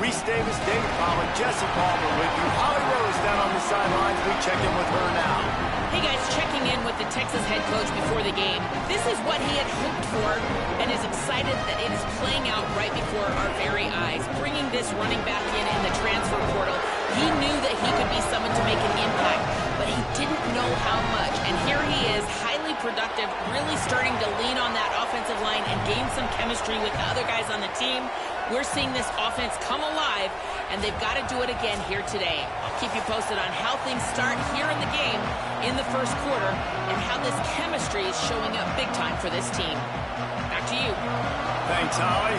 Reese Davis, David Pollack, Jesse Palmer with you. Holly Rose down on the sidelines. We check in with her now. Hey guys, checking in with the Texas head coach before the game. This is what he had hoped for and is excited that it is playing out right before our very eyes. Bringing this running back in the transfer portal, he knew that he could be someone to make an impact, but he didn't know how much. And here he is, highly productive, really starting to lean on that offensive line and gain some chemistry with the other guys on the team. We're seeing this offense come alive, and they've got to do it again here today. I'll keep you posted on how things start here in the game in the first quarter and how this chemistry is showing up big time for this team. Back to you. Thanks, Holly.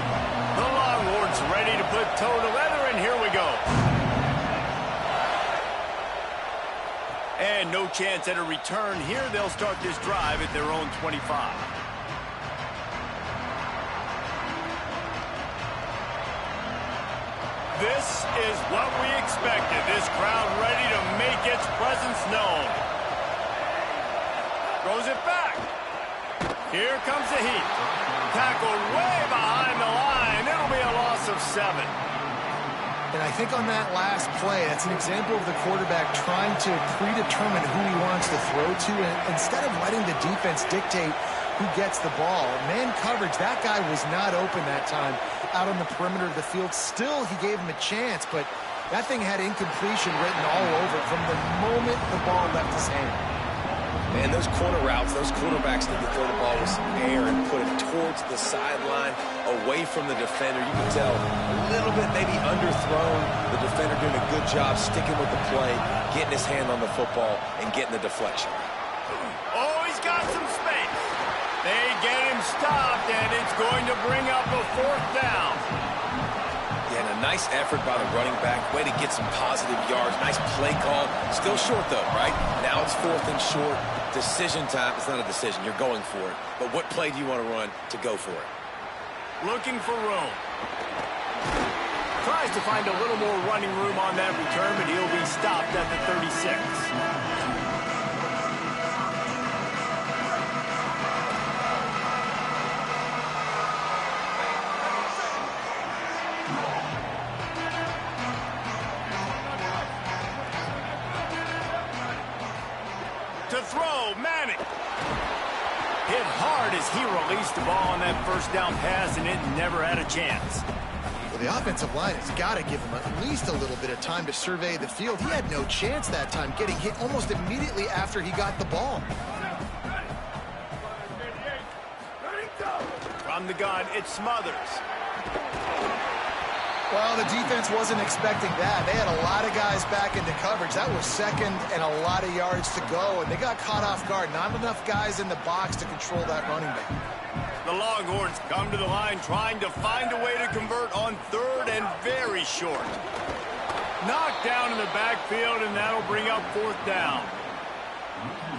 The Longhorns ready to put toe to leather, and here we go. And no chance at a return here. They'll start this drive at their own 25. This is what we expected. This crowd ready to make its presence known. Throws it back. Here comes the heat. Tackled way behind the line. It'll be a loss of 7. And I think on that last play, that's an example of the quarterback trying to predetermine who he wants to throw to, and instead of letting the defense dictate who gets the ball. Man coverage, that guy was not open that time out on the perimeter of the field. Still, he gave him a chance, but that thing had incompletion written all over it from the moment the ball left his hand. Man, those corner routes, those quarterbacks need to throw the ball with some air and put it towards the sideline, away from the defender. You can tell a little bit maybe underthrown. The defender doing a good job sticking with the play, getting his hand on the football, and getting the deflection. Oh, he's got some space. They get him stopped, and it's going to bring up a 4th down. Yeah, and a nice effort by the running back. Way to get some positive yards. Nice play call. Still short, though, right? Now it's 4th and short. Decision time. It's not a decision. You're going for it. But what play do you want to run to go for it? Looking for room. Tries to find a little more running room on that return, but he'll be stopped at the 36. To throw, Manning. Hit hard as he released the ball on that first down pass, and it never had a chance. Well, the offensive line has got to give him at least a little bit of time to survey the field. He had no chance that time, getting hit almost immediately after he got the ball. From the gun, it's Smothers. Well, the defense wasn't expecting that. They had a lot of guys back into coverage. That was second and a lot of yards to go, and they got caught off guard. Not enough guys in the box to control that running back. The Longhorns come to the line trying to find a way to convert on 3rd and very short. Knocked down in the backfield, and that'll bring up 4th down.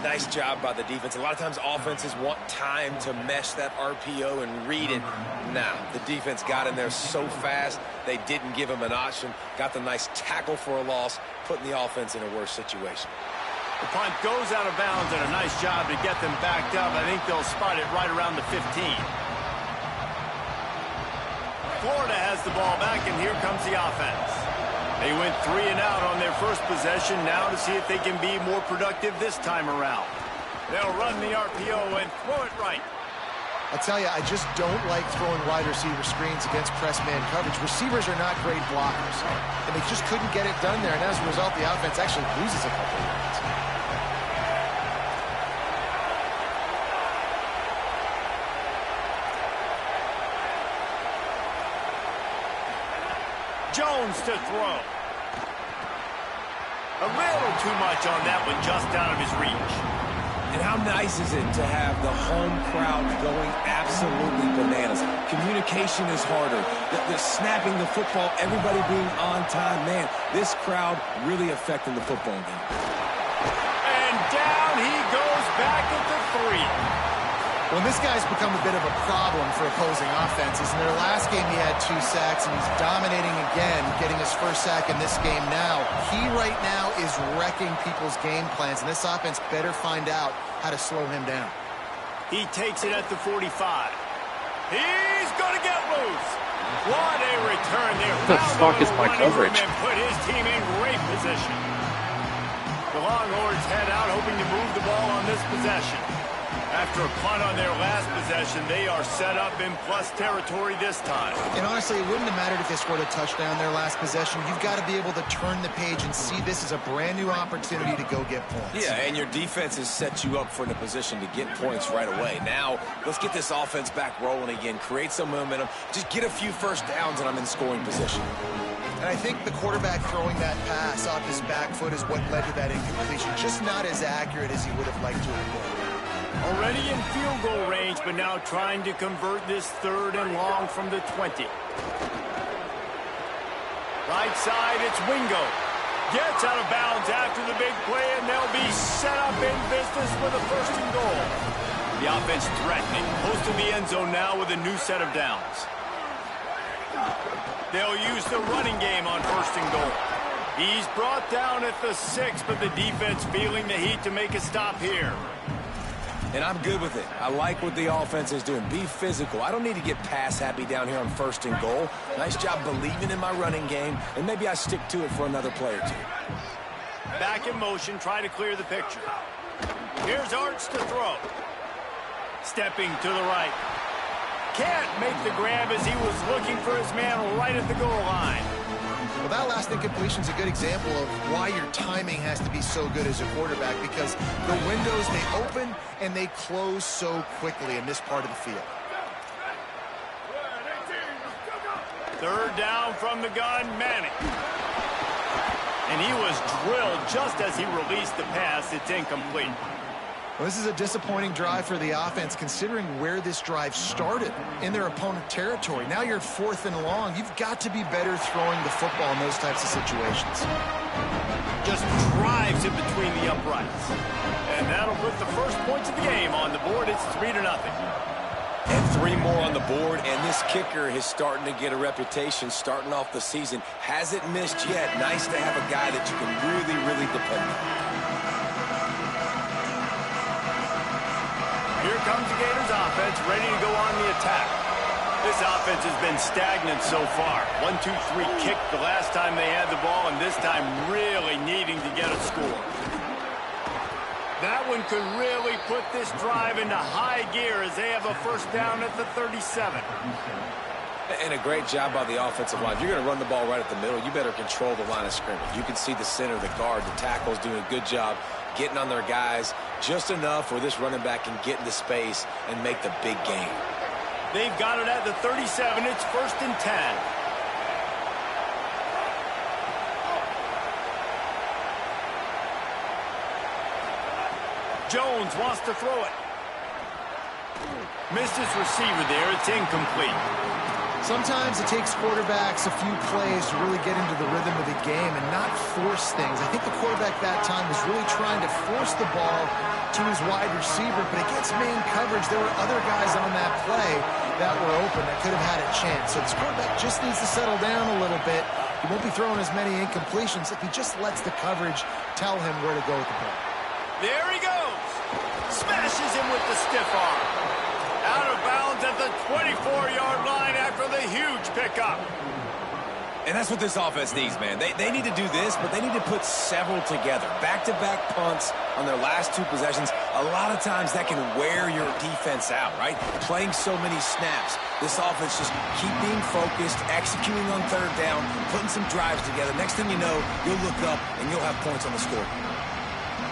Nice job by the defense. A lot of times offenses want time to mesh that RPO and read it. Now, the defense got in there so fast, they didn't give him an option. Got the nice tackle for a loss, putting the offense in a worse situation. The punt goes out of bounds, and a nice job to get them backed up. I think they'll spot it right around the 15. Florida has the ball back, and here comes the offense. They went 3 and out on their first possession, now to see if they can be more productive this time around. They'll run the RPO and throw it right. I tell you, I just don't like throwing wide receiver screens against press man coverage. Receivers are not great blockers, and they just couldn't get it done there, and as a result, the offense actually loses a couple of yards. Jones to throw. A little too much on that one, just out of his reach. And how nice is it to have the home crowd going absolutely bananas? Communication is harder. The snapping the football, everybody being on time. Man, this crowd really affecting the football game. And down he goes back at the 3. Well, this guy's become a bit of a problem for opposing offenses. In their last game, he had 2 sacks, and he's dominating again, getting his first sack in this game now. He right now is wrecking people's game plans, and this offense better find out how to slow him down. He takes it at the 45. He's going to get loose. What a turn there. What the fuck is my coverage? And put his team in great position. The Longhorns head out, hoping to move the ball on this possession. After a punt on their last possession, they are set up in plus territory this time. And honestly, it wouldn't have mattered if they scored a touchdown their last possession. You've got to be able to turn the page and see this as a brand new opportunity to go get points. Yeah, and your defense has set you up for the position to get points right away. Now, let's get this offense back rolling again, create some momentum, just get a few first downs, and I'm in scoring position. And I think the quarterback throwing that pass off his back foot is what led to that incompletion. Just not as accurate as he would have liked to have been. Already in field goal range, but now trying to convert this 3rd and long from the 20. Right side, it's Wingo. Gets out of bounds after the big play, and they'll be set up in business with a 1st and goal. The offense threatening, close to the end zone now with a new set of downs. They'll use the running game on 1st and goal. He's brought down at the 6, but the defense feeling the heat to make a stop here. And I'm good with it. I like what the offense is doing. Be physical. I don't need to get pass happy down here on 1st and goal. Nice job believing in my running game, and maybe I stick to it for another play or two. Back in motion, try to clear the picture. Here's Arts to throw. Stepping to the right. Can't make the grab as he was looking for his man right at the goal line. Well, that last incompletion is a good example of why your timing has to be so good as a quarterback, because the windows, they open and they close so quickly in this part of the field. 3rd down from the gun, Manning. And he was drilled just as he released the pass. It's incomplete. Well, this is a disappointing drive for the offense, considering where this drive started in their opponent territory. Now you're 4th and long. You've got to be better throwing the football in those types of situations. Just drives in between the uprights. And that'll put the first points of the game on the board. It's 3-0. And 3 more on the board, and this kicker is starting to get a reputation starting off the season. Hasn't missed yet. Nice to have a guy that you can really, really depend on. Here comes the Gators offense, ready to go on the attack. This offense has been stagnant so far. 1-2-3 kick the last time they had the ball, and this time really needing to get a score. That one could really put this drive into high gear as they have a 1st down at the 37. And a great job by the offensive line. If you're going to run the ball right at the middle, you better control the line of scrimmage. You can see the center, the guard, the tackles doing a good job getting on their guys just enough where this running back can get into space and make the big game. They've got it at the 37. It's 1st and 10. Jones wants to throw it. Missed his receiver there. It's incomplete. Sometimes it takes quarterbacks a few plays to really get into the rhythm of the game and not force things. I think the quarterback that time was really trying to force the ball to his wide receiver, but against man coverage, there were other guys on that play that were open that could have had a chance. So this quarterback just needs to settle down a little bit. He won't be throwing as many incompletions if he just lets the coverage tell him where to go with the ball. There he goes. Smashes him with the stiff arm. Out of bounds at the 24-yard line after the huge pickup. And that's what this offense needs, man. They need to do this, but they need to put several together. Back-to-back punts on their last 2 possessions. A lot of times that can wear your defense out, right? Playing so many snaps. This offense just keep being focused, executing on 3rd down, putting some drives together. Next thing you know, you'll look up and you'll have points on the score.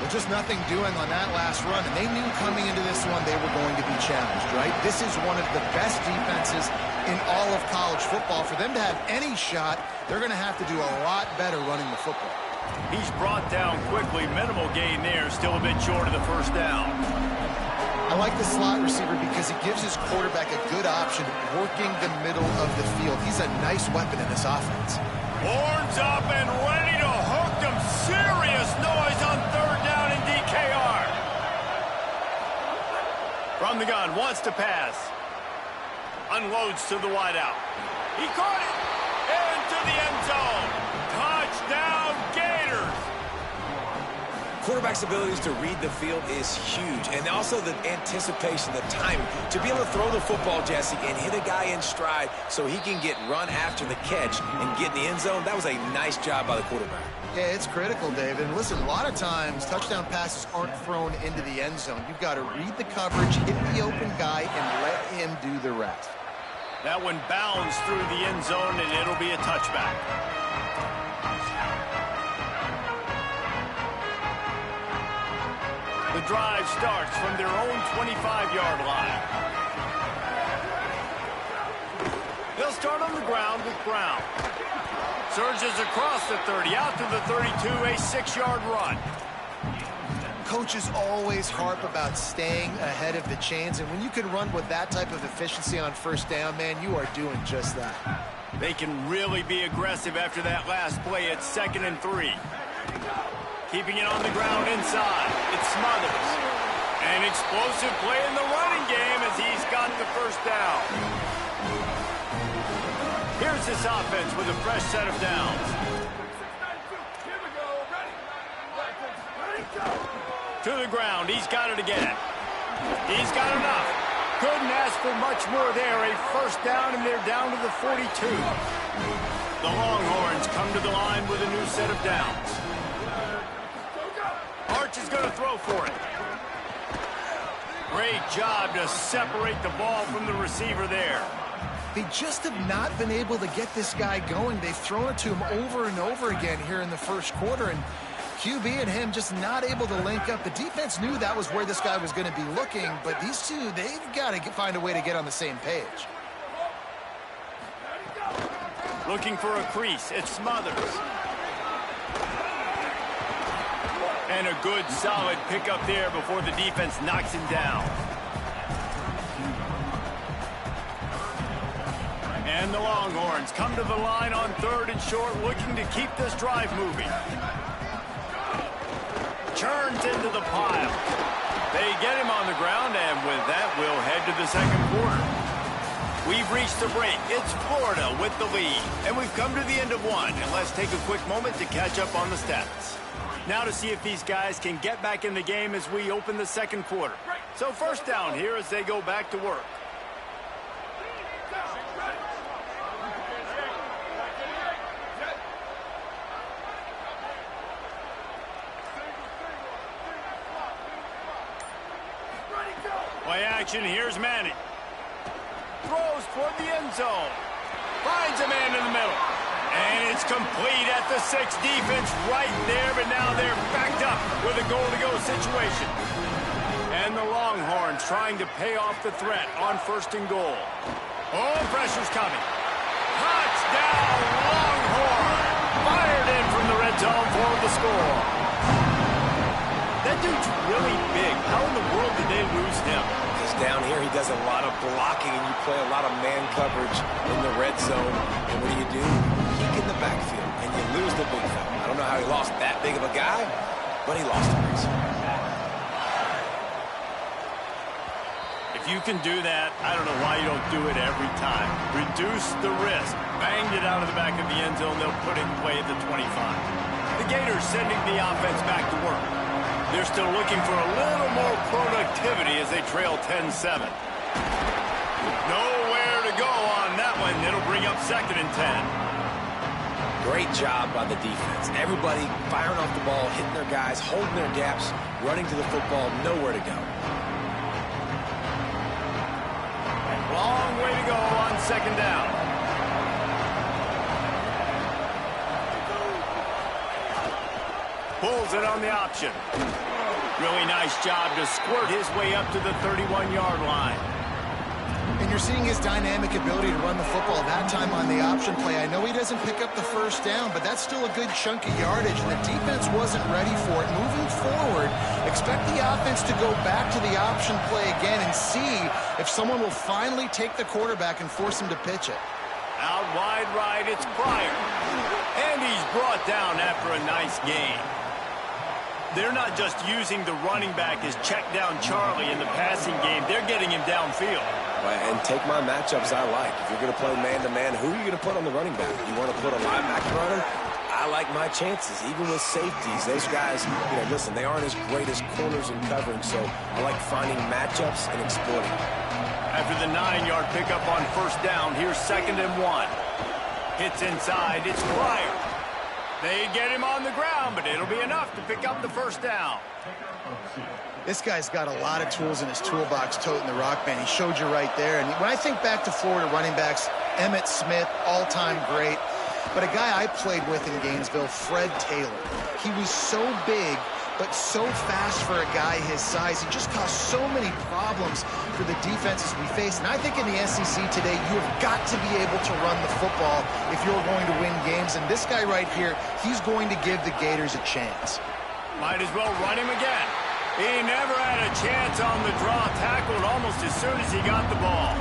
Well, just nothing doing on that last run, and they knew coming into this one they were going to be challenged, right? This is one of the best defenses in all of college football. For them to have any shot, they're going to have to do a lot better running the football. He's brought down quickly. Minimal gain there, still a bit short of the 1st down. I like the slot receiver because it gives his quarterback a good option working the middle of the field. He's a nice weapon in this offense. Horns up and ready to hook them. Serious noise on 3rd down in DKR. From the gun, wants to pass. Unloads to the wideout. He caught it. Into the end zone. Touchdown, Gators. quarterback's abilities to read the field is huge. And also the anticipation, the timing. To be able to throw the football, Jesse, and hit a guy in stride so he can get run after the catch and get in the end zone, that was a nice job by the quarterback. Yeah, it's critical, David. And listen, a lot of times touchdown passes aren't thrown into the end zone. You've got to read the coverage, hit the open guy, and let him do the rest. That one bounds through the end zone, and it'll be a touchback. The drive starts from their own 25-yard line. They'll start on the ground with Brown. Surges across the 30, out to the 32, a 6-yard run. Coaches always harp about staying ahead of the chains, and when you can run with that type of efficiency on first down, man, you are doing just that. They can really be aggressive after that last play. It's 2nd and 3. Keeping it on the ground inside. It's Smothers. An explosive play in the running game as he's got the first down. Here's this offense with a fresh set of downs. To the ground. He's got it again. He's got enough. Couldn't ask for much more there. A first down, and they're down to the 42. The Longhorns come to the line with a new set of downs. Arch is going to throw for it. Great job to separate the ball from the receiver there. They just have not been able to get this guy going. They've thrown it to him over and over again here in the first quarter, and QB and him just not able to link up. The defense knew that was where this guy was going to be looking, but these two, they've got to find a way to get on the same page. Looking for a crease. It's Smothers. And a good, solid pickup there before the defense knocks him down. And the Longhorns come to the line on 3rd and short, looking to keep this drive moving. Churns into the pile. They get him on the ground, and with that, we'll head to the second quarter. We've reached the break. It's Florida with the lead, and we've come to the end of one. And let's take a quick moment to catch up on the stats. Now to see if these guys can get back in the game as we open the second quarter. So first down here as they go back to work. Play action, here's Manning. Throws toward the end zone. Finds a man in the middle. And it's complete at the 6. Defense right there, but now they're backed up with a goal-to-go situation. And the Longhorns trying to pay off the threat on 1st and goal. Oh, pressure's coming. Touchdown, Longhorn! Fired in from the red zone for the score. That dude's really big. How in the world did they lose him? Because down here he does a lot of blocking, and you play a lot of man coverage in the red zone. And what do? Peek in the backfield, and you lose the big fella. I don't know how he lost that big of a guy, but he lost him. If you can do that, I don't know why you don't do it every time. Reduce the risk. Banged it out of the back of the end zone. They'll put it in play at the 25. The Gators sending the offense back to work. They're still looking for a little more productivity as they trail 10-7. Nowhere to go on that one. It'll bring up 2nd and 10. Great job by the defense. Everybody firing off the ball, hitting their guys, holding their gaps, running to the football, nowhere to go. Long way to go on 2nd down. Pulls it on the option. Really nice job to squirt his way up to the 31-yard line. And you're seeing his dynamic ability to run the football that time on the option play. I know he doesn't pick up the first down, but that's still a good chunk of yardage, and the defense wasn't ready for it. Moving forward, expect the offense to go back to the option play again and see if someone will finally take the quarterback and force him to pitch it. Out wide right, it's Pryor. And he's brought down after a nice gain. They're not just using the running back as check down Charlie in the passing game. They're getting him downfield. And take my matchups I like. If you're going to play man-to-man, who are you going to put on the running back? You want to put a linebacker on him? I like my chances, even with safeties. Those guys, listen, they aren't as great as corners in covering, so I like finding matchups and exploiting. After the 9-yard pickup on first down, here's 2nd and 1. Hits inside, it's Pryor. They get him on the ground, but it'll be enough to pick up the first down. This guy's got a lot of tools in his toolbox toting the rock, man. He showed you right there. And when I think back to Florida running backs, Emmitt Smith, all-time great. But a guy I played with in Gainesville, Fred Taylor. He was so big, but so fast for a guy his size. He just caused so many problems for the defenses we face. And I think in the SEC today, you have got to be able to run the football if you're going to win games. And this guy right here, he's going to give the Gators a chance. Might as well run him again. He never had a chance on the draw, tackled almost as soon as he got the ball.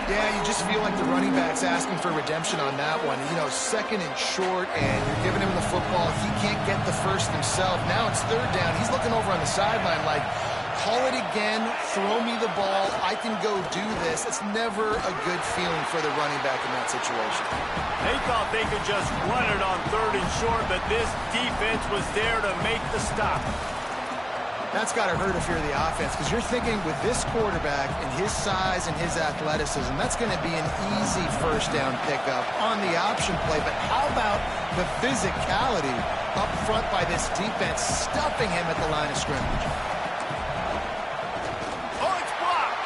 Yeah, you just feel like the running back's asking for redemption on that one. 2nd and short, and you're giving him the football. He can't get the first himself. Now it's 3rd down. He's looking over on the sideline like, call it again, throw me the ball, I can go do this. It's never a good feeling for the running back in that situation. They thought they could just run it on 3rd and short, but this defense was there to make the stop. That's got to hurt if you're the offense, because you're thinking with this quarterback and his size and his athleticism, that's going to be an easy first down pickup on the option play. But how about the physicality up front by this defense, stuffing him at the line of scrimmage? Oh, it's blocked.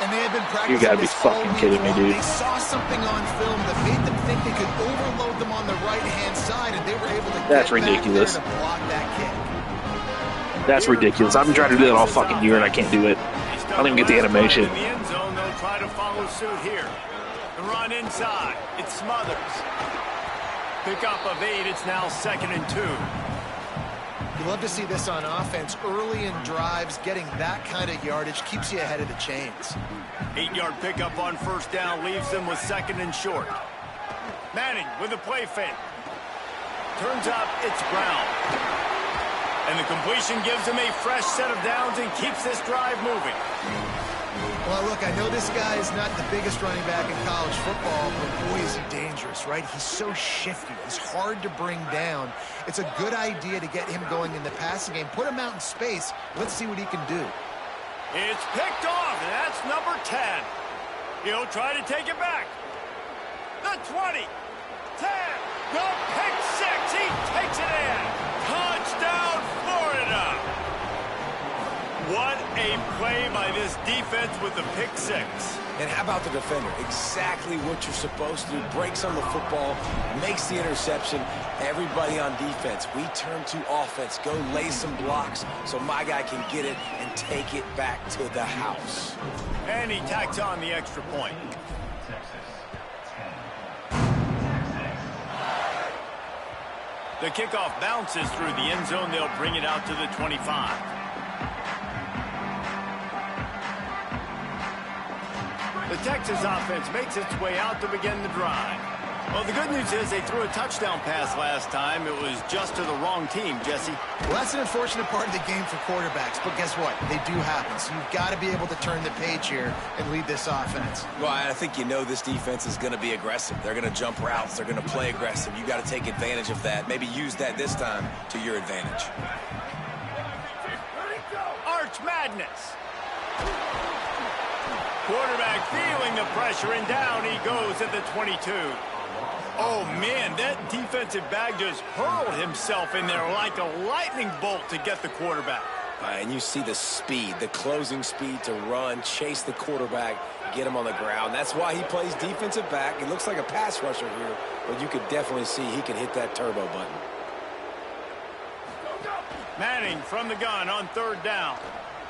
And they had been practicing. You gotta be fucking kidding me, dude. They saw something on film that made them think they could overload them on the right-hand side, and they were able to That's get ridiculous. back there to block that kick. That's ridiculous. I've been trying to do that all fucking year, and I can't do it. I don't even get the animation. In the end zone, they'll try to follow suit here. The run inside. It's Smothers. Pickup of 8. It's now 2nd and 2. You love to see this on offense. Early in drives, getting that kind of yardage keeps you ahead of the chains. 8-yard pickup on first down leaves them with 2nd and short. Manning with a play fake. Turns up, it's Brown. And the completion gives him a fresh set of downs and keeps this drive moving. Well, look, I know this guy is not the biggest running back in college football, but boy, is he dangerous, right? He's so shifty. He's hard to bring down. It's a good idea to get him going in the passing game. Put him out in space. Let's see what he can do. It's picked off, and that's number 10. He'll try to take it back. The 20, 10, the pick 6. He takes it in. Touchdown, Florida. What a play by this defense with the pick 6. And how about the defender? Exactly what you're supposed to do. Breaks on the football, makes the interception. Everybody on defense, we turn to offense. Go lay some blocks so my guy can get it and take it back to the house. And he tacks on the extra point. The kickoff bounces through the end zone. They'll bring it out to the 25. The Texas offense makes its way out to begin the drive. Well, the good news is they threw a touchdown pass last time. It was just to the wrong team, Jesse. Well, that's an unfortunate part of the game for quarterbacks, but guess what? They do happen, so you've got to be able to turn the page here and lead this offense. Well, I think this defense is going to be aggressive. They're going to jump routes. They're going to play aggressive. You got to take advantage of that. Maybe use that this time to your advantage. Arch Madness. Quarterback feeling the pressure, and down he goes at the 22. Oh, man, that defensive back just hurled himself in there like a lightning bolt to get the quarterback. And you see the speed, the closing speed to run, chase the quarterback, get him on the ground. That's why he plays defensive back. He looks like a pass rusher here, but you could definitely see he can hit that turbo button. Manning from the gun on 3rd down.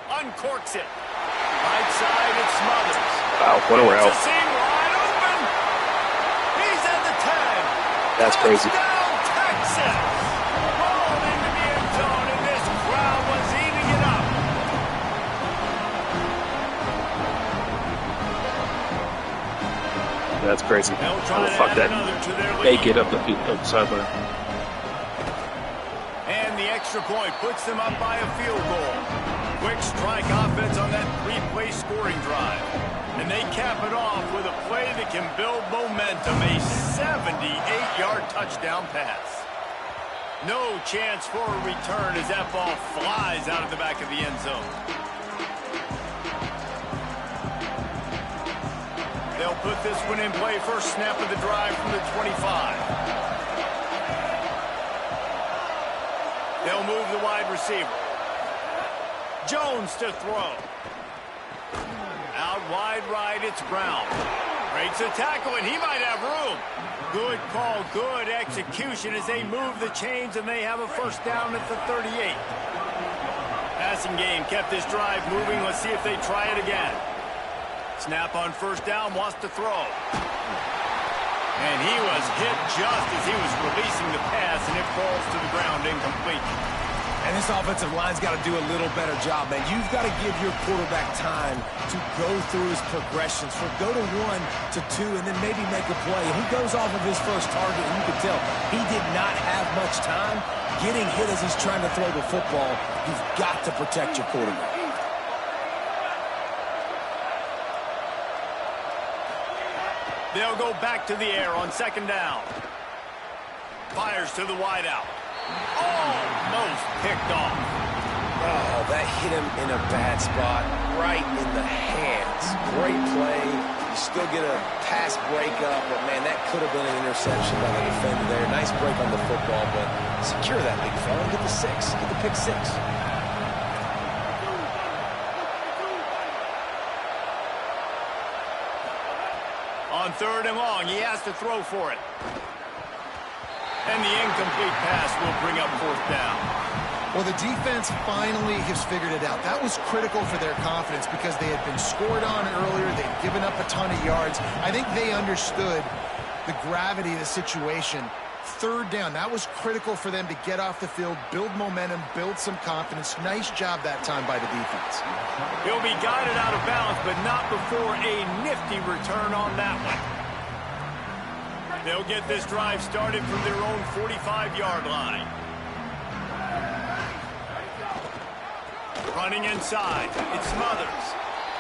Uncorks it. Right side, it's Smothers. Wow, what a route. Wide open. He's at the 10. That's crazy. Touchdown, Texas. Rolled into the end zone, and this crowd was eating it up. That's crazy. They'll try to fuck add that. another to their lead. Make it up the sideline. And the extra point puts them up by a field goal. Quick strike offense on that 3-play scoring drive. And they cap it off with a play that can build momentum, a 78-yard touchdown pass. No chance for a return as that ball flies out of the back of the end zone. They'll put this one in play. First snap of the drive from the 25. They'll move the wide receiver. Jones to throw. Out wide right, it's Brown. Breaks a tackle, and he might have room. Good call, good execution as they move the chains, and they have a first down at the 38. Passing game kept this drive moving. Let's see if they try it again. Snap on first down, wants to throw. And he was hit just as he was releasing the pass, and it falls to the ground incomplete. And this offensive line's got to do a little better job, man. You've got to give your quarterback time to go through his progressions, from go to 1 to 2, and then maybe make a play. He goes off of his first target, and you can tell he did not have much time getting hit as he's trying to throw the football. You've got to protect your quarterback. They'll go back to the air on second down. Fires to the wideout. Almost picked off. Oh, that hit him in a bad spot, right in the hands. Great play. You still get a pass breakup, but, man, that could have been an interception by the defender there. Nice break on the football, but secure that big fella. Get the 6. Get the pick 6. On third and long, he has to throw for it. And the incomplete pass will bring up fourth down. Well, the defense finally has figured it out. That was critical for their confidence because they had been scored on earlier. They'd given up a ton of yards. I think they understood the gravity of the situation. Third down, that was critical for them to get off the field, build momentum, build some confidence. Nice job that time by the defense. He'll be guided out of bounds, but not before a nifty return on that one. They'll get this drive started from their own 45-yard line. Running inside, it's Smothers.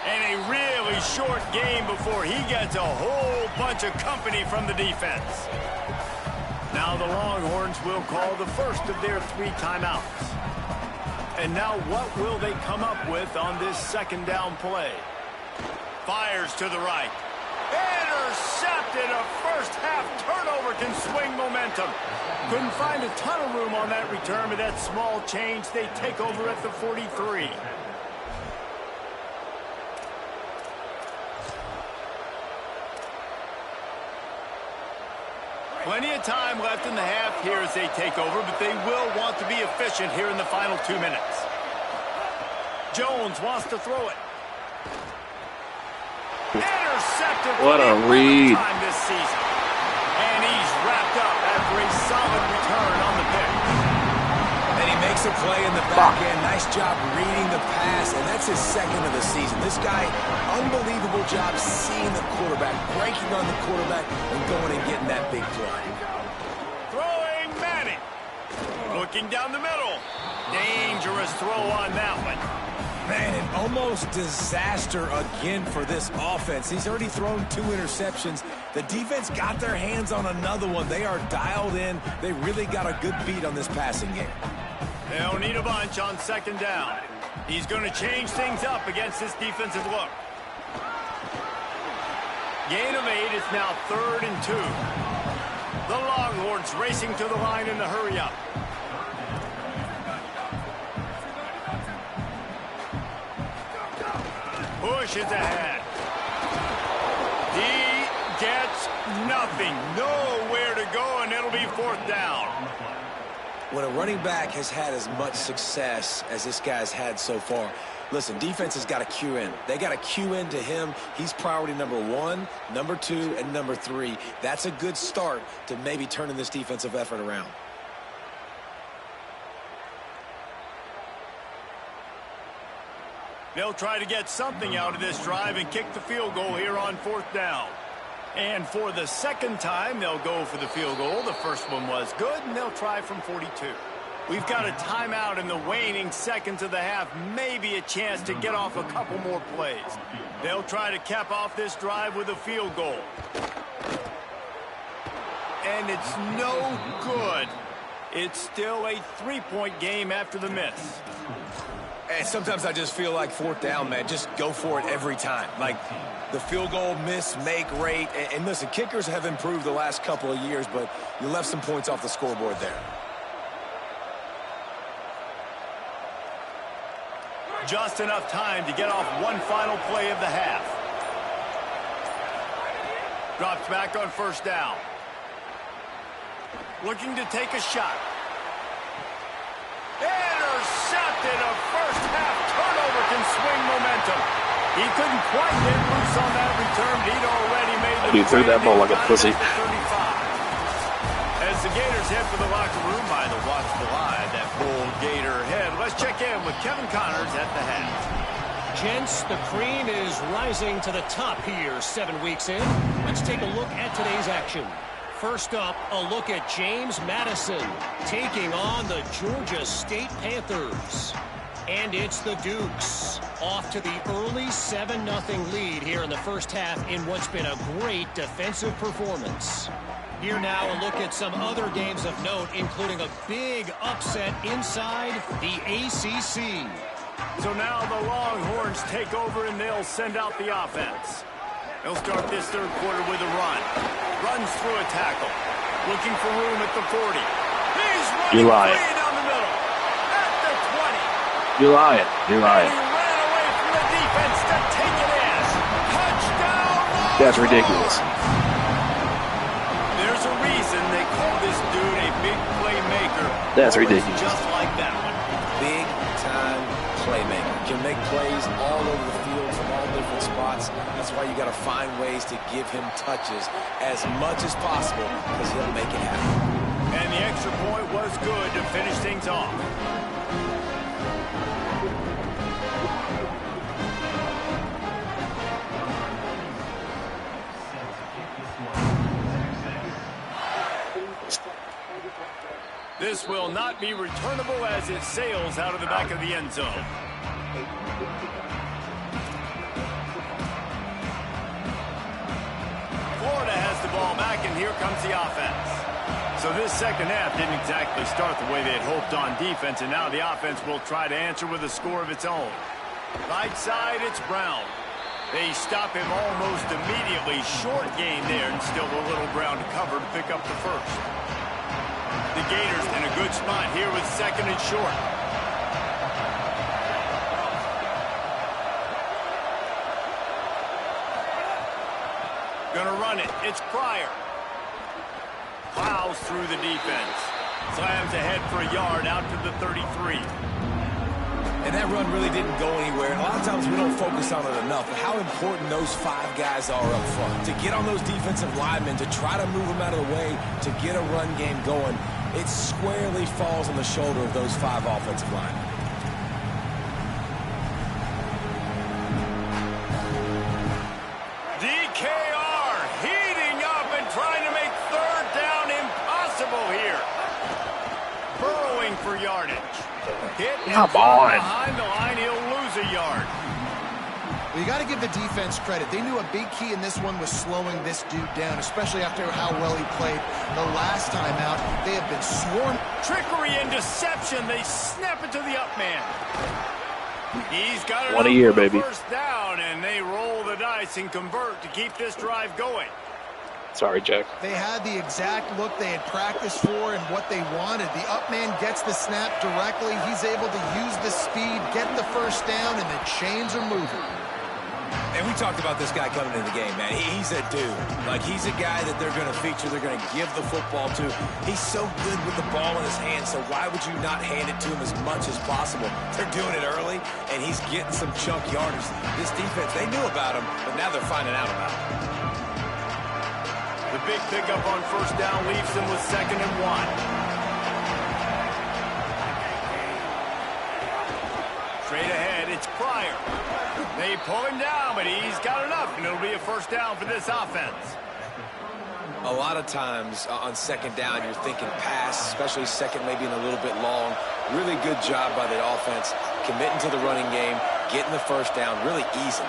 And a really short game before he gets a whole bunch of company from the defense. Now the Longhorns will call the first of their 3 timeouts. And now what will they come up with on this second down play? Fires to the right. Intercepted. A first half turnover can swing momentum. Couldn't find a ton of room on that return, but that small change, they take over at the 43. Plenty of time left in the half here as they take over, but they will want to be efficient here in the final 2 minutes. Jones wants to throw it. Intercepted. What a read. Time this season. And he's wrapped up after a solid return on the pick. And he makes a play in the back end. Nice job reading the pass, and that's his second of the season. This guy, unbelievable job seeing the quarterback, breaking on the quarterback, and going and getting that big play. Throwing Manning. Looking down the middle. Dangerous throw on that one. Man, an almost disaster again for this offense. He's already thrown 2 interceptions. The defense got their hands on another one. They are dialed in. They really got a good beat on this passing game. They'll need a bunch on second down. He's going to change things up against this defensive look. Gain of 8. It's now 3rd and 2. The Longhorns racing to the line in the hurry up. Pushes ahead. He gets nothing. Nowhere to go, and it'll be 4th down. When a running back has had as much success as this guy's had so far, listen, defense has got to cue in. They got to cue in to him. He's priority number 1, number 2, and number 3. That's a good start to maybe turning this defensive effort around. They'll try to get something out of this drive and kick the field goal here on 4th down. And for the second time, they'll go for the field goal. The first one was good, and they'll try from 42. We've got a timeout in the waning seconds of the half. Maybe a chance to get off a couple more plays. They'll try to cap off this drive with a field goal. And it's no good. It's still a 3-point game after the miss. And sometimes I just feel like fourth down, man. Just go for it every time. Like the field goal miss, make rate. And listen, kickers have improved the last couple of years, but you left some points off the scoreboard there. Just enough time to get off one final play of the half. Drops back on first down. Looking to take a shot. Intercepted. A first half turnover can swing momentum. He couldn't quite get loose on that return. He'd already made the Dude threw that ball like a pussy. As the Gators head for the locker room by the Watch the Live, that Bull Gator head. Let's check in with Kevin Connors at the half. Gents, the cream is rising to the top here 7 weeks in. Let's take a look at today's action. First up, a look at James Madison taking on the Georgia State Panthers. And it's the Dukes off to the early 7-0 lead here in the first half in what's been a great defensive performance. Here now a look at some other games of note, including a big upset inside the ACC. So now the Longhorns take over and they'll send out the offense. They'll start this third quarter with a run. Runs through a tackle. Looking for room at the 40. He's running free down the middle. At the 20. You're lying. You're lying. And he ran away from the defense to take it in. Touchdown! That's ridiculous. There's a reason they call this dude a big playmaker. That's ridiculous. Just like that one. Big time playmaker. Can make plays all over the field from all different spots. That's why you got to find ways to give him touches as much as possible because he'll make it happen. And the extra point was good to finish things off. This will not be returnable as it sails out of the back of the end zone. Florida has the ball back, and here comes the offense. So this second half didn't exactly start the way they had hoped on defense, and now the offense will try to answer with a score of its own. Right side, it's Brown. They stop him almost immediately. Short gain there, and still a little ground to cover to pick up the first. The Gators in a good spot here with second and short. Gonna run it. It's Pryor. Plows through the defense. Slams ahead for a yard out to the 33. And that run really didn't go anywhere. And a lot of times we don't focus on it enough, but how important those 5 guys are up front. To get on those defensive linemen, to try to move them out of the way, to get a run game going, it squarely falls on the shoulder of those 5 offensive linemen. DKR heating up and trying to make third down impossible here. Burrowing for yardage. Hit Come on. behind the line, he'll lose a yard. Well, you got to give the defense credit. They knew a big key in this one was slowing this dude down, especially after how well he played the last time out. They have been swarmed. Trickery and deception. They snap it to the up man. He's got it One a up year, for the baby. first down, and they roll the dice and convert to keep this drive going. Sorry, Jack. They had the exact look they had practiced for and what they wanted. The up man gets the snap directly. He's able to use the speed, get the first down, and the chains are moving. And we talked about this guy coming into the game, man. He's a dude. Like, he's a guy that they're going to feature, they're going to give the football to. He's so good with the ball in his hands, so why would you not hand it to him as much as possible? They're doing it early, and he's getting some chunk yardage. This defense, they knew about him, but now they're finding out about him. The big pickup on first down leaves them with 2nd and 1. Straight ahead, it's Pryor. They pull him down, but he's got enough, and it'll be a first down for this offense. A lot of times on second down, you're thinking pass, especially second maybe in a little bit long. Really good job by the offense, committing to the running game, getting the first down really easily.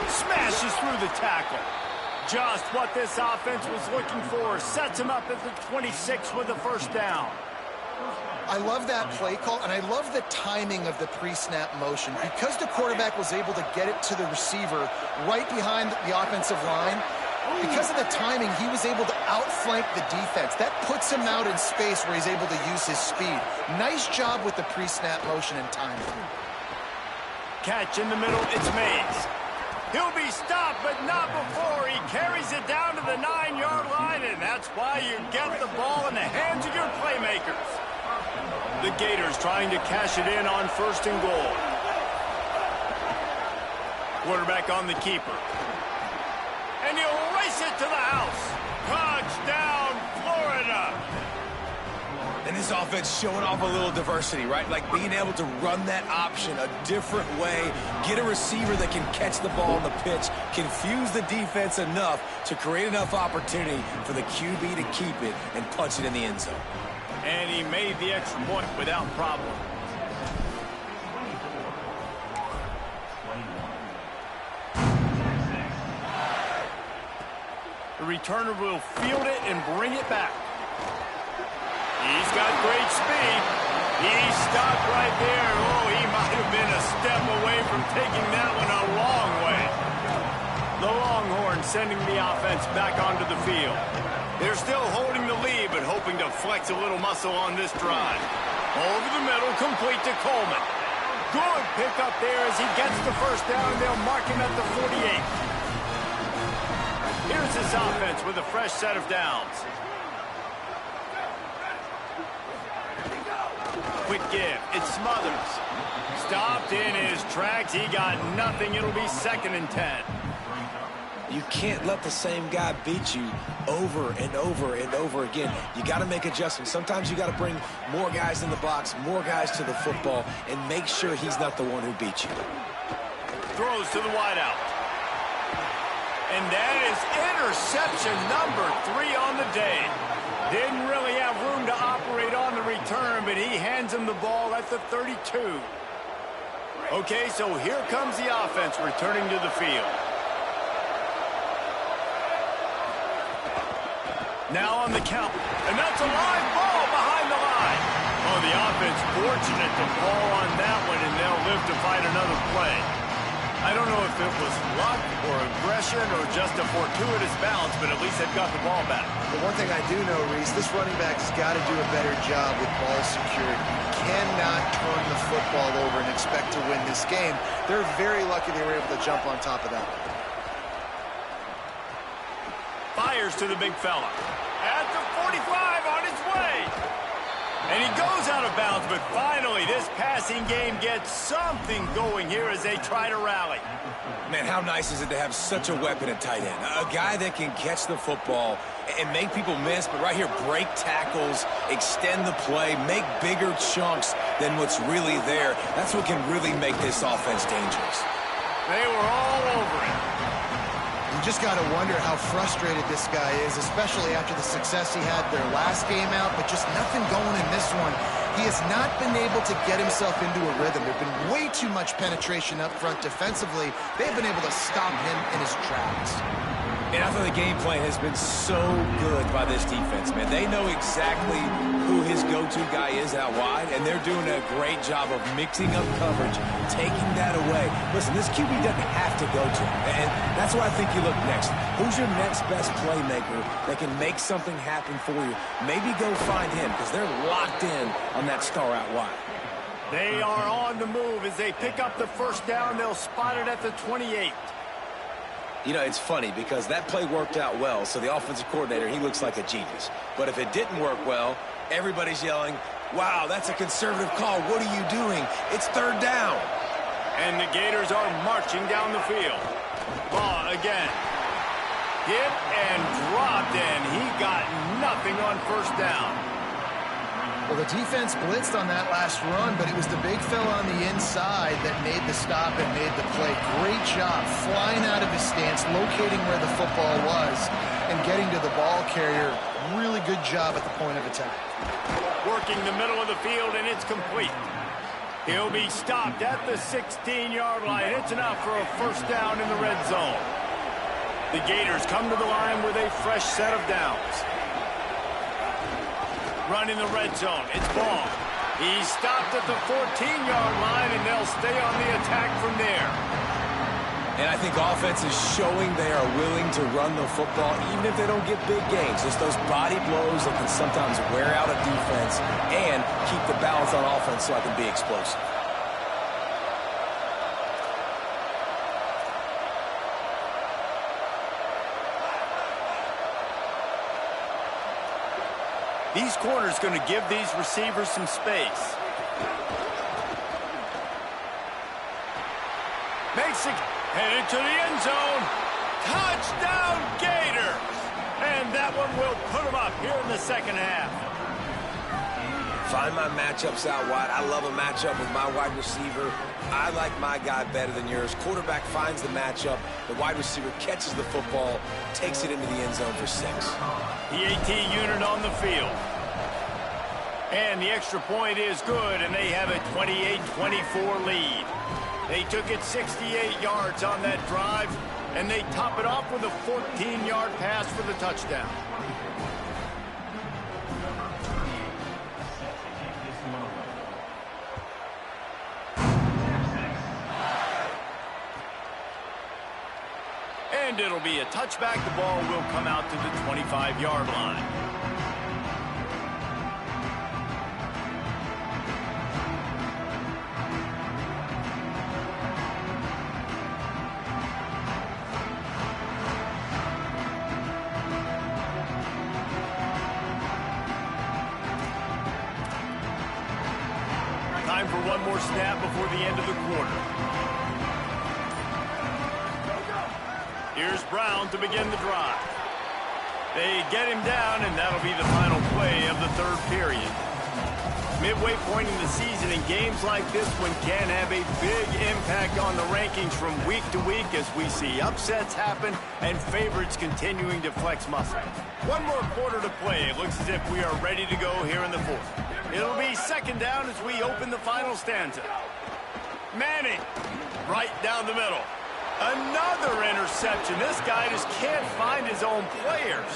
Smashes through the tackle. Just what this offense was looking for. Sets him up at the 26 with the first down. I love that play call, and I love the timing of the pre-snap motion. Because the quarterback was able to get it to the receiver right behind the offensive line, because of the timing, he was able to outflank the defense. That puts him out in space where he's able to use his speed. Nice job with the pre-snap motion and timing. Catch in the middle, it's Mays. He'll be stopped, but not before. He carries it down to the 9-yard line, and that's why you get the ball in the hands of your playmakers. The Gators trying to cash it in on 1st and goal. Quarterback on the keeper. And he'll race it to the house. Touchdown, Florida. And this offense showing off a little diversity, right? Like being able to run that option a different way, get a receiver that can catch the ball on the pitch, confuse the defense enough to create enough opportunity for the QB to keep it and punch it in the end zone. And he made the extra point without problem. The returner will field it and bring it back. He's got great speed. He stopped right there. Oh, he might have been a step away from taking that one a long way. The Longhorns sending the offense back onto the field. They're still holding the lead, but hoping to flex a little muscle on this drive. Over the middle, complete to Coleman. Good pickup there as he gets the first down. They'll mark him at the 48. Here's this offense with a fresh set of downs. Quick give. It's Smothers. Stopped in his tracks. He got nothing. It'll be 2nd and 10. You can't let the same guy beat you over and over and over again. You got to make adjustments. Sometimes you got to bring more guys in the box, more guys to the football, and make sure he's not the one who beat you. Throws to the wideout. And that is interception number 3 on the day. Didn't really have room to operate on the return, but he hands him the ball at the 32. Okay, so here comes the offense returning to the field. Now on the count, and that's a live ball behind the line. Oh, the offense fortunate to fall on that one, and they'll live to fight another play. I don't know if it was luck or aggression or just a fortuitous bounce, but at least they've got the ball back. The one thing I do know, Reese, this running back's got to do a better job with ball security. You cannot turn the football over and expect to win this game. They're very lucky they were able to jump on top of that. Fires to the big fella. At the 45 on his way. And he goes out of bounds, but finally this passing game gets something going here as they try to rally. Man, how nice is it to have such a weapon at tight end? A guy that can catch the football and make people miss, but right here break tackles, extend the play, make bigger chunks than what's really there. That's what can really make this offense dangerous. They were all over it. You just got to wonder how frustrated this guy is, especially after the success he had their last game out, but just nothing going in this one. He has not been able to get himself into a rhythm. There's been way too much penetration up front defensively. They've been able to stop him in his tracks. And I thought the game plan has been so good by this defense, man. They know exactly who his go-to guy is out wide, and they're doing a great job of mixing up coverage, taking that away. Listen, this QB doesn't have to go to him, and that's why I think you look next. Who's your next best playmaker that can make something happen for you? Maybe go find him, because they're locked in on that star out wide. They are on the move as they pick up the first down. They'll spot it at the 28. You know, it's funny because that play worked out well, so the offensive coordinator, he looks like a genius. But if it didn't work well, everybody's yelling, wow, that's a conservative call. What are you doing? It's 3rd down. And the Gators are marching down the field. Ball again. Hit and dropped, and he got nothing on first down. Well, the defense blitzed on that last run, but it was the big fella on the inside that made the stop and made the play. Great job flying out of his stance, locating where the football was, and getting to the ball carrier. Really good job at the point of attack. Working the middle of the field, and it's complete. He'll be stopped at the 16-yard line. It's enough for a first down in the red zone. The Gators come to the line with a fresh set of downs. Run in the red zone. It's Ball. He's stopped at the 14-yard line, and they'll stay on the attack from there. And I think offense is showing they are willing to run the football, even if they don't get big gains. Just those body blows that can sometimes wear out a defense and keep the balance on offense so I can be explosive. These corners going to give these receivers some space. Makes it headed to the end zone. Touchdown Gators! And that one will put them up here in the second half. Find my matchups out wide. I love a matchup with my wide receiver. I like my guy better than yours. Quarterback finds the matchup. The wide receiver catches the football, takes it into the end zone for 6. The AT unit on the field. And the extra point is good, and they have a 28-24 lead. They took it 68 yards on that drive, and they top it off with a 14-yard pass for the touchdown. And it'll be a touchback. The ball will come out to the 25-yard line. Time for one more snap before the end of the quarter. Here's Brown to begin the drive. They get him down, and that'll be the final play of the third period. Midway point in the season, and games like this one can have a big impact on the rankings from week to week as we see upsets happen and favorites continuing to flex muscle. One more quarter to play. It looks as if we are ready to go here in the fourth. It'll be second down as we open the final stanza. Manning, right down the middle. Another interception. This guy just can't find his own players.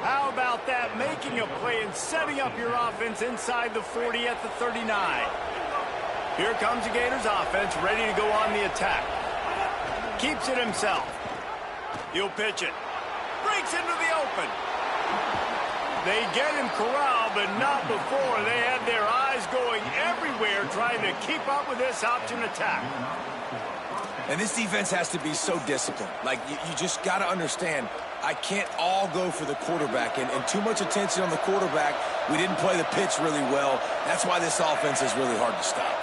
How about that? Making a play and setting up your offense inside the 40 at the 39. Here comes the Gators offense, ready to go on the attack. Keeps it himself. He'll pitch it. Breaks into the open. They get him corralled, but not before. They had their eyes going everywhere trying to keep up with this option attack. And this defense has to be so disciplined. Like, you just got to understand, I can't all go for the quarterback. And too much attention on the quarterback. We didn't play the pitch really well. That's why this offense is really hard to stop.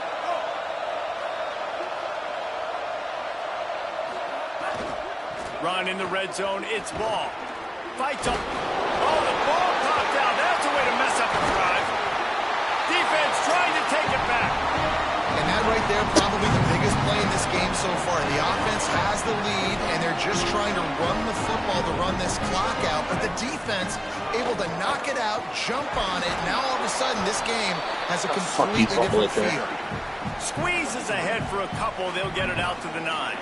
Run in the red zone. It's Ball. Fights up. Oh, the ball popped out. That's a way to mess up a drive. Defense trying to take it back. And that right there, probably the biggest play in this game so far. The offense has the lead, and they're just trying to run the football to run this clock out. But the defense able to knock it out, jump on it. Now all of a sudden, this game has a completely different feel. Squeezes ahead for a couple. They'll get it out to the 9.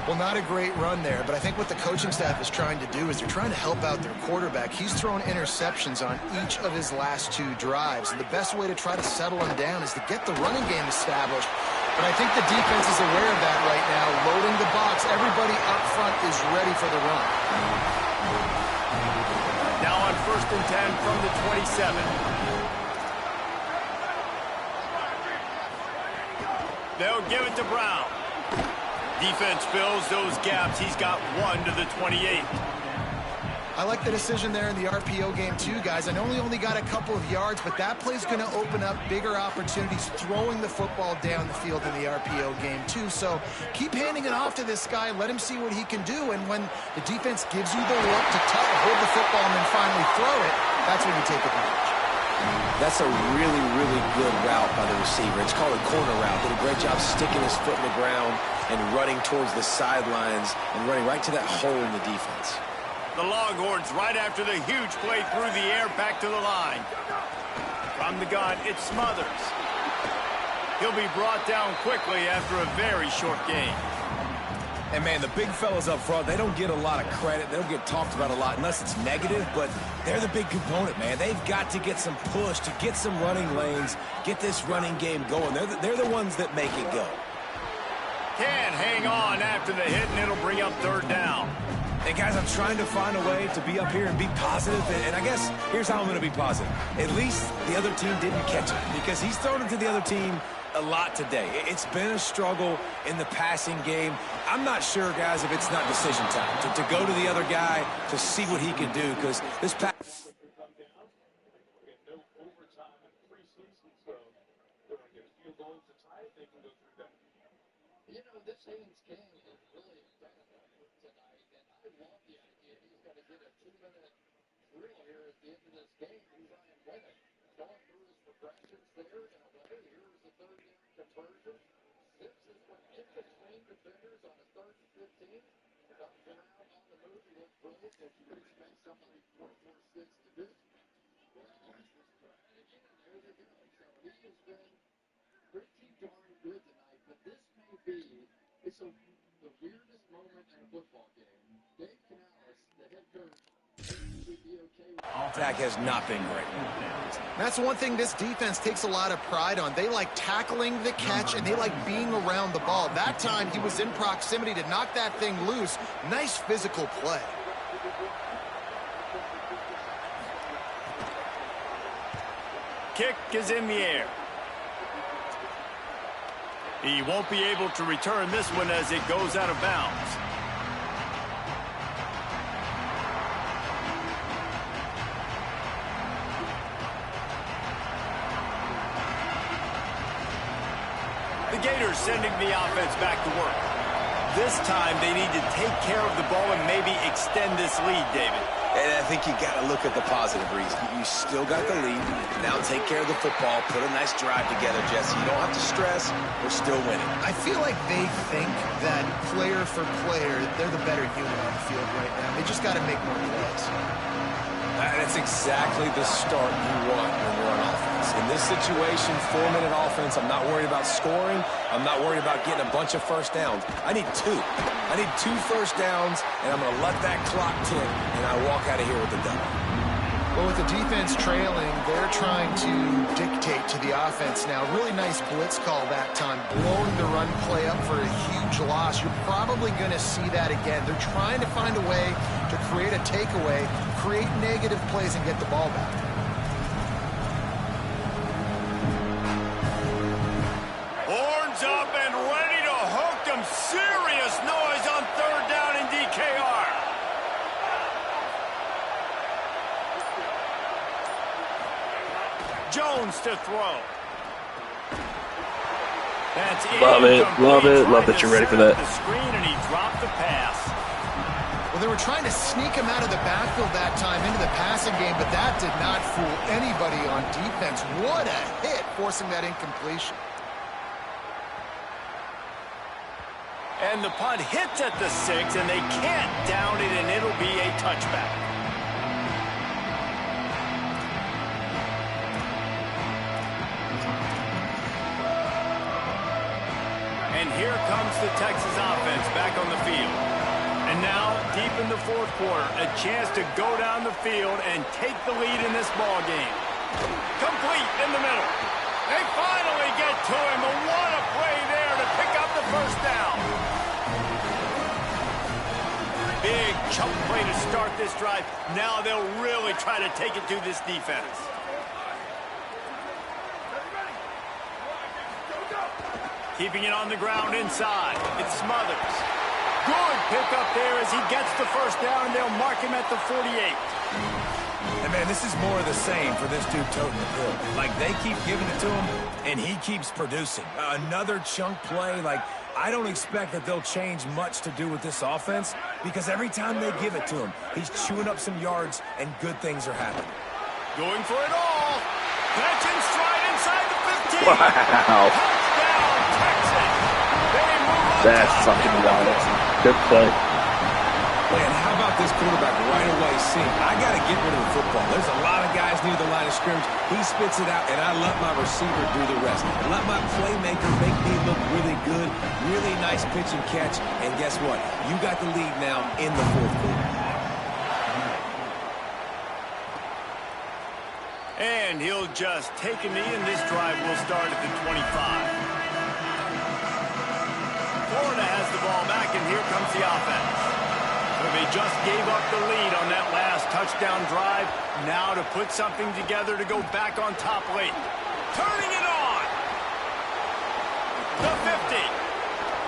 Well, not a great run there, but I think what the coaching staff is trying to do is they're trying to help out their quarterback. He's thrown interceptions on each of his last 2 drives, and the best way to try to settle him down is to get the running game established. But I think the defense is aware of that right now, loading the box. Everybody up front is ready for the run. Now on 1st and 10 from the 27. They'll give it to Brown. Defense fills those gaps. He's got 1 to the 28. I like the decision there in the RPO game too, guys. I know he only got a couple of yards, but that play's going to open up bigger opportunities throwing the football down the field in the RPO game too. So keep handing it off to this guy. Let him see what he can do. And when the defense gives you the look to hold the football and then finally throw it, that's when you take advantage. That's a really, really good route by the receiver. It's called a corner route. Did a great job sticking his foot in the ground and running towards the sidelines and running right to that hole in the defense. The Longhorns right after the huge play through the air back to the line. From the gun, it's Smothers. He'll be brought down quickly after a very short game. And, man, the big fellas up front, they don't get a lot of credit. They don't get talked about a lot unless it's negative, but they're the big component, man. They've got to get some push, to get some running lanes, get this running game going. They're the ones that make it go. Can't hang on after the hit, and it'll bring up third down. Hey, guys, I'm trying to find a way to be up here and be positive, and I guess here's how I'm going to be positive. At least the other team didn't catch it because he's thrown it to the other team a lot today. It's been a struggle in the passing game. I'm not sure, guys, if it's not decision time to go to the other guy to see what he can do because this pass. You know, this Haynes King is really incredible tonight, and I love the idea. He's got to get a 2-minute drill here at the end of this game to try and win it. Going through his progressions there in a way. Here's the third down conversion. Sips is in between defenders on a 3rd and 15. Comes around on the move. He looks brilliant, as you would expect somebody 4-4-6 to do. Well, let's just try it again. There they go. So he has been pretty darn good tonight, but this may be the weirdest moment in a football game. Dave Canales, the head coach, would be okay with Attack has not been great. That's one thing this defense takes a lot of pride on. They like tackling the catch, and they like being around the ball. That time, he was in proximity to knock that thing loose. Nice physical play. Kick is in the air. He won't be able to return this one as it goes out of bounds. The Gators sending the offense back to work. This time they need to take care of the ball and maybe extend this lead, David. And I think you got to look at the positive reason. You still got the lead. Now take care of the football. Put a nice drive together, Jesse. You don't have to stress. We're still winning. I feel like they think that player for player, they're the better unit on the field right now. They just got to make more plays. That's exactly the start you want when you're on offense. In this situation, 4-minute offense, I'm not worried about scoring. I'm not worried about getting a bunch of first downs. I need 2. I need 2 first downs, and I'm going to let that clock tick, and I walk out of here with the W. Well, with the defense trailing, they're trying to dictate to the offense now. Really nice blitz call that time, blowing the run play up for a huge loss. You're probably going to see that again. They're trying to find a way to create a takeaway, create negative plays, and get the ball back. Horns up and ready to hook them. Serious noise on 3rd down in DKR. Jones to throw. That's Love it, love it, love that you're ready for that. The screen and he dropped the pass. Well, they were trying to sneak him out of the backfield that time into the passing game, but that did not fool anybody on defense. What a hit, forcing that incompletion. And the punt hits at the 6, and they can't down it, and it'll be a touchback. And here comes the Texas offense back on the field. And now, deep in the 4th quarter, a chance to go down the field and take the lead in this ball game. Complete in the middle. They finally get to him, but what a play there to pick up the first down. Big chunk play to start this drive. Now they'll really try to take it to this defense. Keeping it on the ground inside. It's Smothers. Good pickup there as he gets the first down, and they'll mark him at the 48. And, man, this is more of the same for this dude toting the pill. Like, they keep giving it to him, and he keeps producing. Another chunk play. Like, I don't expect that they'll change much to do with this offense because every time they give it to him, he's chewing up some yards, and good things are happening. Going for it all. Catching stride inside the 15. Wow. Touchdown, Texas. They move on That's top. fucking wild. Good play. Man, how about this quarterback right away seeing, I got to get rid of the football. There's a lot of guys near the line of scrimmage. He spits it out, and I let my receiver do the rest. Let my playmaker make me look really good. Really nice pitch and catch. And guess what? You got the lead now in the fourth quarter. And he'll just take a knee, and this drive will start at the 25. Florida has the ball back, and here comes the offense. So they just gave up the lead on that last touchdown drive. Now to put something together to go back on top late. Turning it on. The 50.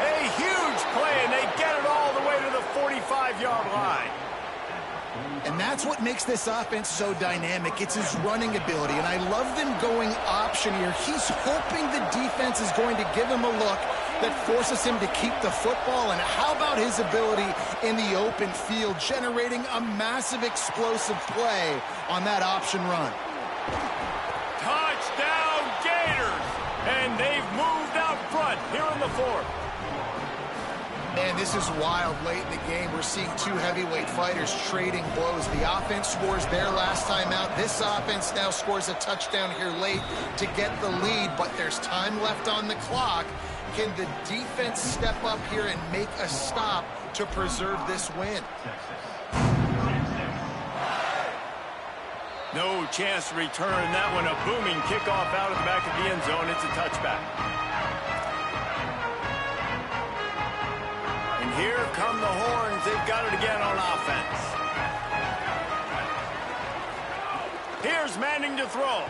A huge play, and they get it all the way to the 45-yard line. And that's what makes this offense so dynamic. It's his running ability, and I love them going option here. He's hoping the defense is going to give him a look that forces him to keep the football. And how about his ability in the open field, generating a massive explosive play on that option run? Touchdown, Gators! And they've moved out front here in the fourth. Man, this is wild. Late in the game, we're seeing two heavyweight fighters trading blows. The offense scores their last time out. This offense now scores a touchdown here late to get the lead, but there's time left on the clock. Can the defense step up here and make a stop to preserve this win? No chance to return that one. A booming kickoff out of the back of the end zone. It's a touchback. And here come the horns. They've got it again on offense. Here's Manning to throw.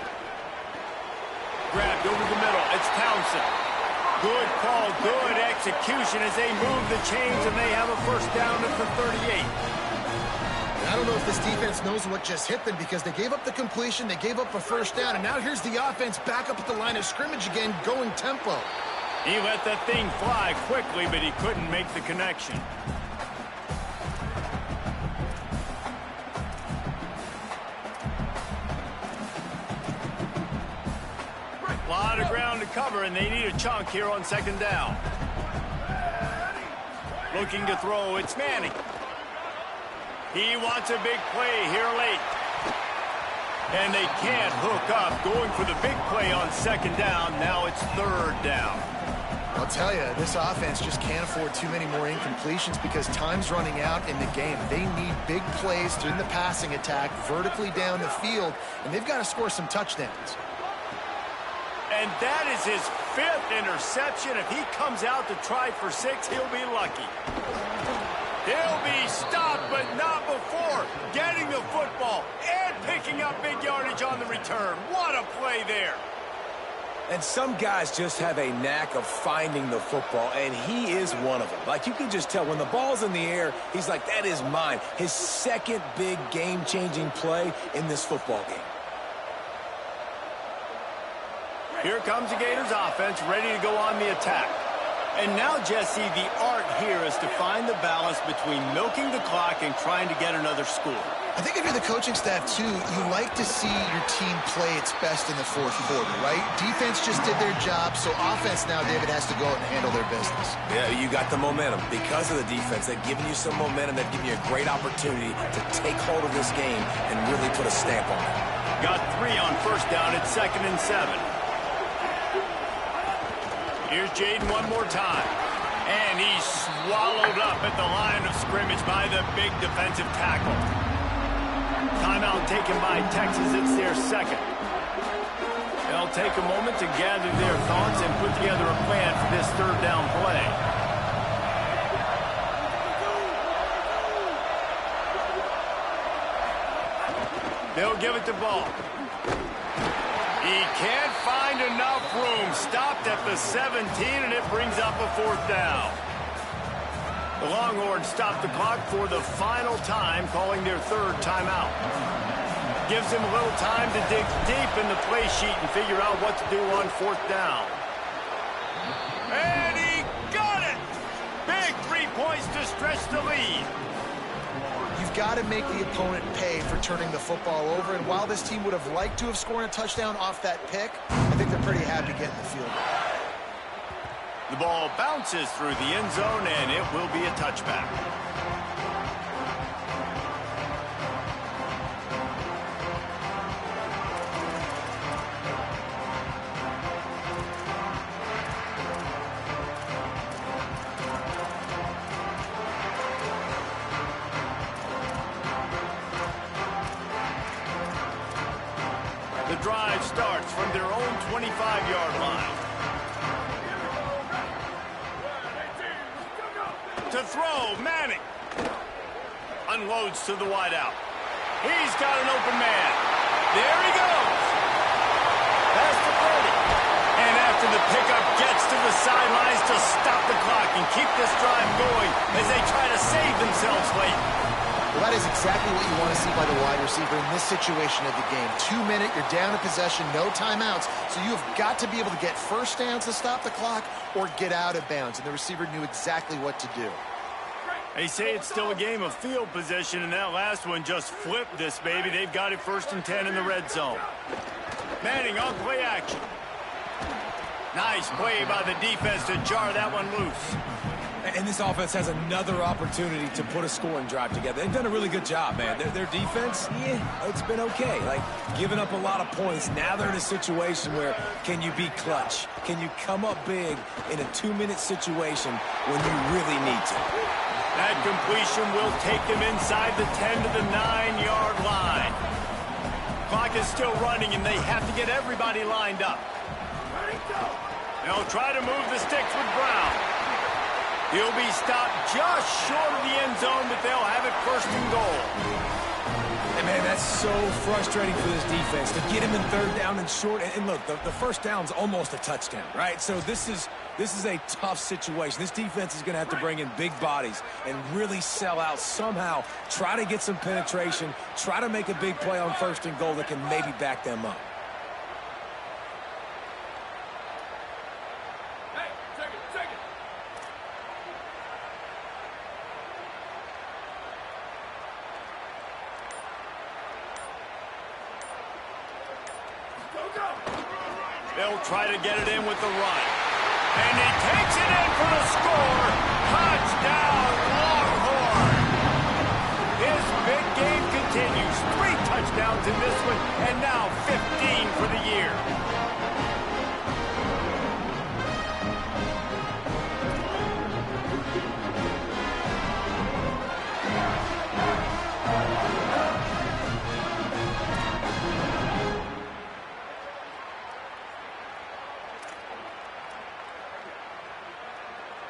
Grabbed over the middle. It's Townsend. Good call, good execution as they move the chains, and they have a first down at the 38. I don't know if this defense knows what just hit them, because they gave up the completion, they gave up a first down, and now here's the offense back up at the line of scrimmage again, going tempo. He let that thing fly quickly, but he couldn't make the connection. A lot of ground to cover, and they need a chunk here on second down. Looking to throw, it's Manning. He wants a big play here late. And they can't hook up. Going for the big play on second down. Now it's third down. I'll tell you, this offense just can't afford too many more incompletions because time's running out in the game. They need big plays in the passing attack, vertically down the field, and they've got to score some touchdowns. And that is his 5th interception. If he comes out to try for 6, he'll be lucky. He'll be stopped, but not before getting the football and picking up big yardage on the return. What a play there. And some guys just have a knack of finding the football, and he is one of them. Like, you can just tell when the ball's in the air, he's like, that is mine. His second big game-changing play in this football game. Here comes the Gators offense, ready to go on the attack. And now, Jesse, the art here is to find the balance between milking the clock and trying to get another score. I think if you're the coaching staff, too, you like to see your team play its best in the fourth quarter, right? Defense just did their job, so offense now, David, has to go out and handle their business. Yeah, you got the momentum. Because of the defense, they've given you some momentum. They've given you a great opportunity to take hold of this game and really put a stamp on it. Got 3 on first down at 2nd and 7. Here's Jaden one more time. And he's swallowed up at the line of scrimmage by the big defensive tackle. Timeout taken by Texas. It's their 2nd. They'll take a moment to gather their thoughts and put together a plan for this 3rd down play. They'll give it to Ball. He can't find enough room. Stopped at the 17, and it brings up a 4th down. The Longhorns stop the clock for the final time, calling their 3rd timeout. Gives him a little time to dig deep in the play sheet and figure out what to do on 4th down. And he got it! Big 3 points to stretch the lead. You've got to make the opponent pay for turning the football over. And while this team would have liked to have scored a touchdown off that pick, I think they're pretty happy getting the field goal. The ball bounces through the end zone, and it will be a touchback. The drive starts from their own 25-yard line. To throw, Manning. Unloads to the wideout. He's got an open man. There he goes. Pass to Brady. And after the pickup, gets to the sidelines to stop the clock and keep this drive going as they try to save themselves late. Well, that is exactly what you want to see by the wide receiver in this situation of the game. 2 minute, you're down in possession, no timeouts. So you've got to be able to get first downs to stop the clock or get out of bounds. And the receiver knew exactly what to do. They say it's still a game of field position, and that last one just flipped this baby. They've got it 1st and 10 in the red zone. Manning on play action. Nice play by the defense to jar that one loose. And this offense has another opportunity to put a scoring drive together. They've done a really good job, man. Their defense, yeah, it's been okay. Like, giving up a lot of points. Now they're in a situation where can you be clutch? Can you come up big in a 2-minute situation when you really need to? That completion will take them inside the 10 to the 9-yard line. Clock is still running, and they have to get everybody lined up. They'll try to move the sticks with Brown. He'll be stopped just short of the end zone, but they'll have it 1st and goal. And man, that's so frustrating for this defense to get him in 3rd down and short. And look, the 1st down's almost a touchdown, right? So this is a tough situation. This defense is going to have to bring in big bodies and really sell out somehow, try to get some penetration, try to make a big play on 1st and goal that can maybe back them up. They'll try to get it in with the run. And he takes it in for the score. Touchdown, Longhorn. His big game continues. 3 touchdowns in this one, and now 15 for the year.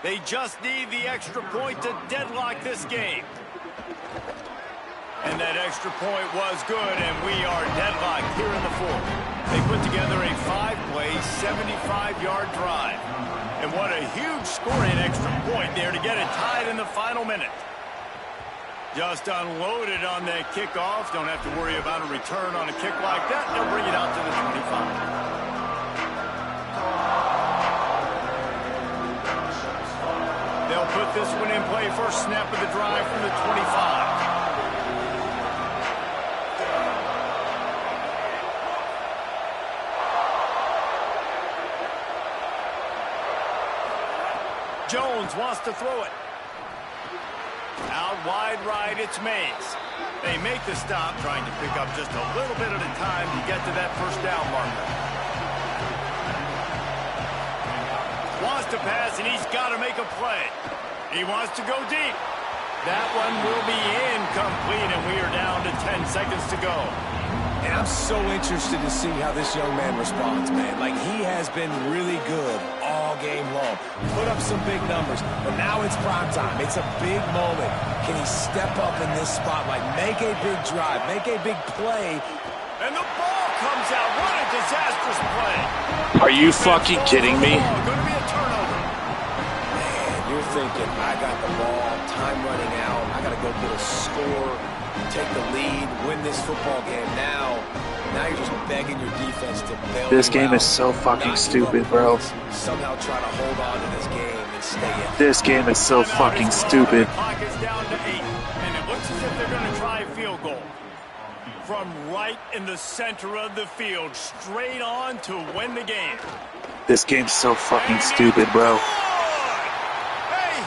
They just need the extra point to deadlock this game. And that extra point was good, and we are deadlocked here in the 4th. They put together a 5-play, 75-yard drive. And what a huge scoring extra point there to get it tied in the final minute. Just unloaded on that kickoff. Don't have to worry about a return on a kick like that. They'll bring it out to the 25. They'll put this one in play. First snap of the drive from the 25. Jones wants to throw it. Out wide right, it's Mays. They make the stop, trying to pick up just a little bit at a time to get to that 1st down marker. Wants to pass, and he's got to make a play. He wants to go deep. That one will be incomplete, and we are down to 10 seconds to go. And I'm so interested to see how this young man responds, man. Like, he has been really good all game long. Put up some big numbers, but now it's prime time. It's a big moment. Can he step up in this spotlight, make a big drive, make a big play? And the ball comes out. What a disastrous play. Are you fucking kidding me? Going to be a turnover. Man, you're thinking, I got the ball, time running out, I got to go get a score, take the lead, win this football game. Now you're just begging your defense to bail. This game is so fucking stupid, bro. Somehow try to hold on to this game and stay in. This game is so fucking stupid. The clock is down to 8, and it looks as if they're going to try in the center of the field, straight on to win the game. This game's so fucking stupid, bro. A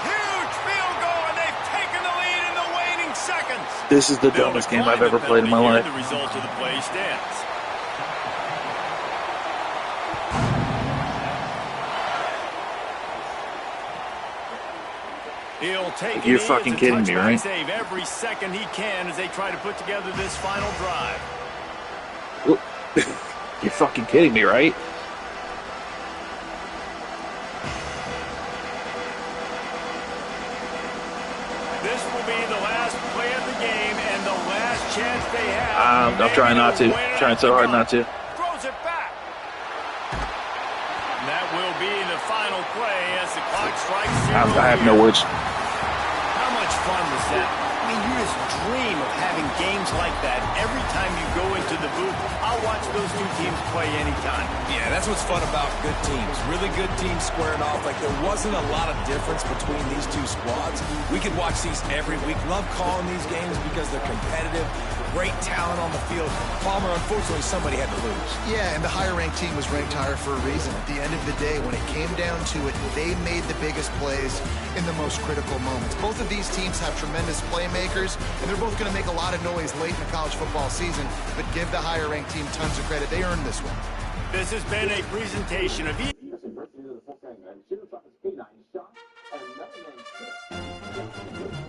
huge field goal, and they've taken the lead in the waning seconds. This is the dumbest game I've ever played in my life. The result of the play stands. He'll take You're fucking kidding me, right? Save every second he can as they try to put together this final drive. You're fucking kidding me, right? This will be the last play of the game and the last chance they have. I'm trying not to. Trying so hard not to. Throws it back. And that will be the final play as the clock strikes 0. I have no words. How much fun was that? I mean, you just dream of having games like that every time you go into the booth. I'll watch those two teams play anytime. Yeah, that's what's fun about good teams. Really good teams squaring off. Like, there wasn't a lot of difference between these two squads. We could watch these every week. Love calling these games because they're competitive. Great talent on the field. Palmer, unfortunately, somebody had to lose. Yeah, and the higher-ranked team was ranked higher for a reason. At the end of the day, when it came down to it, they made the biggest plays in the most critical moments. Both of these teams have tremendous playmakers, and they're both going to make a lot of noise late in the college football season, but give the higher-ranked team tons of credit. They earned this one. This has been a presentation of University of the Full Canine, Shooter Canine shot, and 99 6.